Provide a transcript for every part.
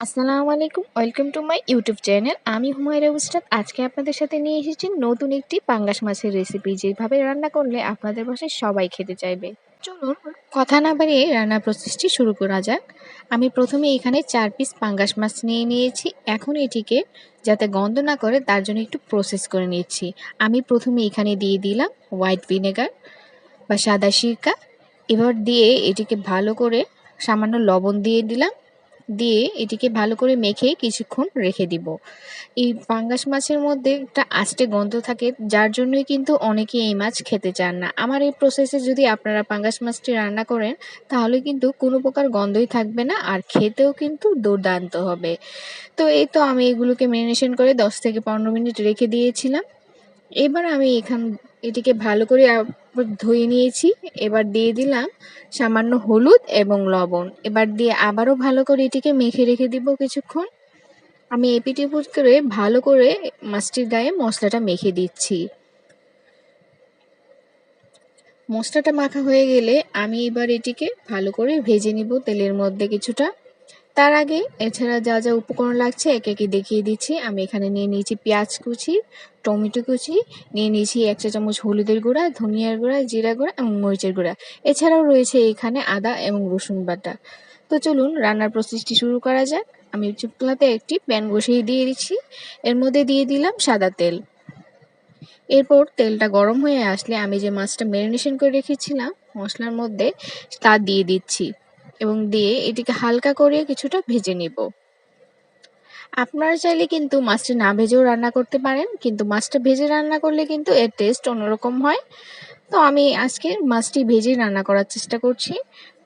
আসসালামু আলাইকুম, welcome to my YouTube channel. আমি হুমায়রা উস্তাদ। আজকে আপনাদের সাথে নিয়ে এসেছি নতুন একটি পাঙ্গাস মাছের রেসিপি, যেভাবে রান্না করলে আপনাদের বাসায় সবাই খেতে চাইবে। চলুন কথা না বাড়িয়ে রান্নার প্রসেসটি শুরু করা যাক। আমি প্রথমে এখানে 4 পিস পাঙ্গাস মাছ নিয়ে নিয়েছি। এখন এটিকে যাতে গন্ধ না করে তার জন্য একটু প্রসেস করে নিচ্ছি। আমি প্রথমে এখানে দিয়ে দিলাম হোয়াইট ভিনেগার বা সাদা সিরকা। এবার দিয়ে এটিকে ভালো করে সামান্য লবণ দিয়ে দিলাম। দিয়ে এটিকে ভালো করে মেখে কিছুক্ষণ রেখে দিব। এই পাঙ্গাস মাছের মধ্যে একটা আষ্টে গন্ধ থাকে, যার জন্যই কিন্তু অনেকে এই মাছ খেতে চান না। আমার এই প্রসেসে যদি আপনারা পাঙ্গাস মাছটি রান্না করেন, তাহলে কিন্তু কোনো প্রকার গন্ধই থাকবে না, আর খেতেও কিন্তু দুর্দান্ত হবে। তো এই তো আমি এগুলোকে ম্যারিনেশন করে 10 থেকে 15 মিনিট রেখে দিয়েছিলাম। এবার আমি এটিকে ভালো করে ধুয়ে নিয়েছি। এবার দিয়ে দিলাম সামান্য হলুদ এবং লবণ। এবার দিয়ে আবারও ভালো করে এটিকে মেখে রেখে দিব কিছুক্ষণ। আমি এপিট ওপিট করে ভালো করে মাছটির গায়ে মশলাটা মেখে দিচ্ছি। মশলাটা মাখা হয়ে গেলে আমি এবার এটিকে ভালো করে ভেজে নিব তেলের মধ্যে কিছুটা। তার আগে এছাড়া যা যা উপকরণ লাগছে একে একে দেখিয়ে দিচ্ছি। আমি এখানে নিয়ে নিয়েছি পেঁয়াজ কুচি, টমেটো কুচি, নিয়ে নিয়েছি 1 চা চামচ হলুদের গুঁড়া, ধনিয়ার গুঁড়া, জিরা গুঁড়া এবং মরিচের গুঁড়া। এছাড়াও রয়েছে এখানে আদা এবং রসুন বাটা। তো চলুন রান্নার প্রসেসটি শুরু করা যাক। আমি চুলাতে একটি প্যান বসিয়ে দিয়ে দিচ্ছি। এর মধ্যে দিয়ে দিলাম সাদা তেল। এরপর তেলটা গরম হয়ে আসলে আমি যে মাছটা ম্যারিনেশন করে রেখেছিলাম মশলার মধ্যে, তা দিয়ে দিচ্ছি এবং দিয়ে এটিকে হালকা করে কিছুটা ভেজে নেব। আপনারা চাইলে কিন্তু মাছটা না ভেজেও রান্না করতে পারেন, কিন্তু মাছটা ভেজে রান্না করলে কিন্তু এর টেস্ট অন্যরকম হয়। তো আমি আজকে মাছটি ভেজে রান্না করার চেষ্টা করছি।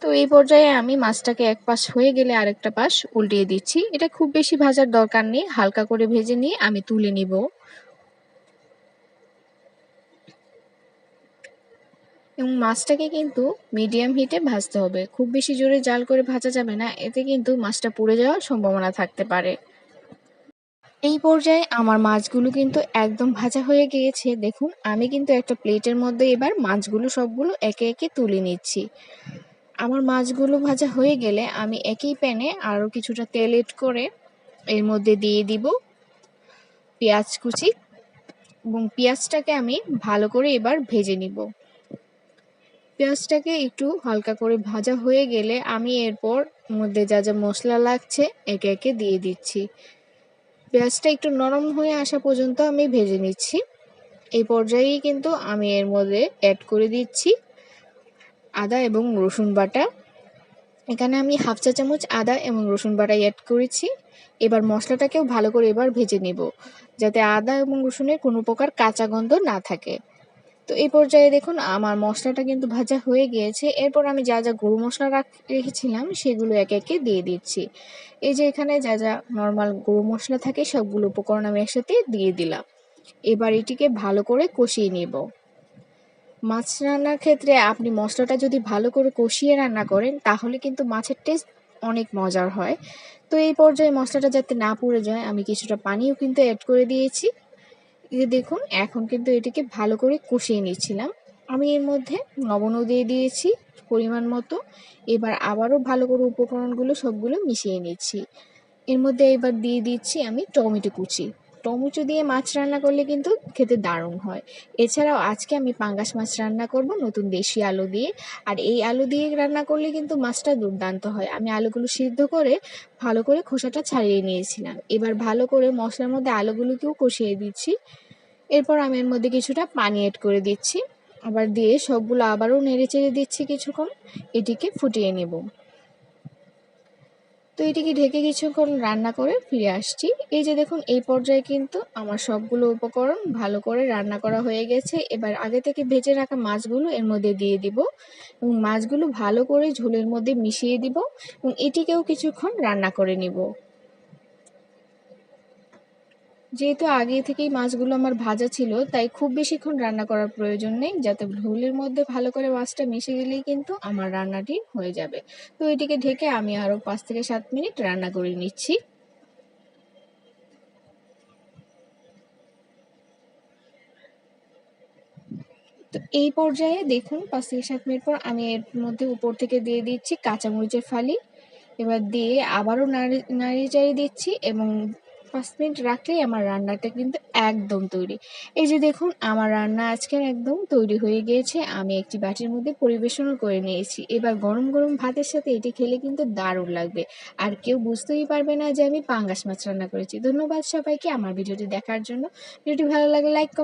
তো এই পর্যায়ে আমি মাছটাকে এক পাশ হয়ে গেলে আরেকটা পাশ উল্টিয়ে দিচ্ছি। এটা খুব বেশি ভাজার দরকার নেই, হালকা করে ভেজে নিয়ে আমি তুলে নিব। এবং মাছটাকে কিন্তু মিডিয়াম হিটে ভাজতে হবে, খুব বেশি জোরে জাল করে ভাজা যাবে না, এতে কিন্তু মাছটা পুড়ে যাওয়ার সম্ভাবনা থাকতে পারে। এই পর্যায়ে আমার মাছগুলো কিন্তু একদম ভাজা হয়ে গিয়েছে। দেখুন আমি কিন্তু একটা প্লেটের মধ্যে এবার মাছগুলো সবগুলো একে একে তুলে নিচ্ছি। আমার মাছগুলো ভাজা হয়ে গেলে আমি একই প্যানে আরও কিছুটা তেল এড করে এর মধ্যে দিয়ে দিব পেঁয়াজ কুচি, এবং পেঁয়াজটাকে আমি ভালো করে এবার ভেজে নিব। পেঁয়াজটাকে একটু হালকা করে ভাজা হয়ে গেলে আমি এরপর মধ্যে যা যা মশলা লাগছে একে একে দিয়ে দিচ্ছি। পেঁয়াজটা একটু নরম হয়ে আসা পর্যন্ত আমি ভেজে নিচ্ছি। এই পর্যায়েই কিন্তু আমি এর মধ্যে অ্যাড করে দিচ্ছি আদা এবং রসুন বাটা। এখানে আমি 1/2 চা চামচ আদা এবং রসুন বাটা অ্যাড করেছি। এবার মশলাটাকেও ভালো করে এবার ভেজে নেব, যাতে আদা এবং রসুনের কোনো প্রকার কাঁচা গন্ধ না থাকে। তো এই পর্যায়ে দেখুন আমার মশলাটা কিন্তু ভাজা হয়ে গিয়েছে। এরপর আমি যা যা গুঁড়ো মশলা রেখেছিলাম সেগুলো একে একে দিয়ে দিচ্ছি। এই যে এখানে যা যা নর্মাল গুঁড়ো মশলা থাকে সবগুলো উপকরণ আমি একসাথে দিয়ে দিলাম। এবার এটিকে ভালো করে কষিয়ে নেব। মাছ রান্নার ক্ষেত্রে আপনি মশলাটা যদি ভালো করে কষিয়ে রান্না করেন, তাহলে কিন্তু মাছের টেস্ট অনেক মজার হয়। তো এই পর্যায়ে মশলাটা যাতে না পুড়ে যায় আমি কিছুটা পানিও কিন্তু অ্যাড করে দিয়েছি। এই যে দেখুন এখন কিন্তু এটিকে ভালো করে কষিয়ে নিচ্ছিলাম। আমি এর মধ্যে লবণও দিয়ে দিয়েছি পরিমাণ মতো। এবার আবারও ভালো করে উপকরণগুলো সবগুলো মিশিয়ে নিচ্ছি। এর মধ্যে এবার দিয়ে দিচ্ছি আমি টমেটো কুচি। টমেটো দিয়ে মাছ রান্না করলে কিন্তু খেতে দারুণ হয়। এছাড়াও আজকে আমি পাঙ্গাস মাছ রান্না করব নতুন দেশি আলু দিয়ে। আর এই আলু দিয়ে রান্না করলে কিন্তু মাছটা দুর্দান্ত হয়। আমি আলুগুলো সিদ্ধ করে ভালো করে খোসাটা ছাড়িয়ে নিয়েছিলাম। এবার ভালো করে মশলার মধ্যে আলুগুলোকেও কষিয়ে দিচ্ছি। এরপর আমি এর মধ্যে কিছুটা পানি এড করে দিচ্ছি। আবার দিয়ে সবগুলো আবারও নেড়েচেড়ে দিচ্ছি কিছুক্ষণ। এটিকে ফুটিয়ে নেব। তো এটিকে ঢেকে কিছুক্ষণ রান্না করে ফিরে আসছি। এই যে দেখুন এই পর্যায়ে কিন্তু আমার সবগুলো উপকরণ ভালো করে রান্না করা হয়ে গেছে। এবার আগে থেকে ভেজে রাখা মাছগুলো এর মধ্যে দিয়ে দিব এবং মাছগুলো ভালো করে ঝোলের মধ্যে মিশিয়ে দিব এবং এটিকেও কিছুক্ষণ রান্না করে নিব। যেহেতু আগে থেকেই মাছগুলো আমার ভাজা ছিল, তাই খুব বেশিক্ষণ রান্না করার প্রয়োজন নেই, যাতে ঝোলের মধ্যে ভালো করে মাছটা মিশে গেলেই কিন্তু আমার রান্নাটি হয়ে যাবে। তো এটিকে ঢেকে আমি আরও 5 থেকে 7 মিনিট রান্না করে নিচ্ছি। তো এই পর্যায়ে দেখুন 5 থেকে 7 মিনিট পর আমি এর মধ্যে উপর থেকে দিয়ে দিচ্ছি কাঁচামরিচের ফালি এবার দিয়ে আবারও নাড়িয়ে চাড়িয়ে দিচ্ছি এবং 5 মিনিট রাখলেই আমার রান্নাটা কিন্তু একদম তৈরি। এই যে দেখুন আমার রান্না আজকের একদম তৈরি হয়ে গিয়েছে। আমি একটি বাটির মধ্যে পরিবেশনও করে নিয়েছি। এবার গরম গরম ভাতের সাথে এটি খেলে কিন্তু দারুণ লাগবে। আর কেউ বুঝতেই পারবে না যে আমি পাঙ্গাস মাছ রান্না করেছি। ধন্যবাদ সবাইকে আমার ভিডিওটি দেখার জন্য। ভিডিওটি ভালো লাগলে লাইক, কমেন্ট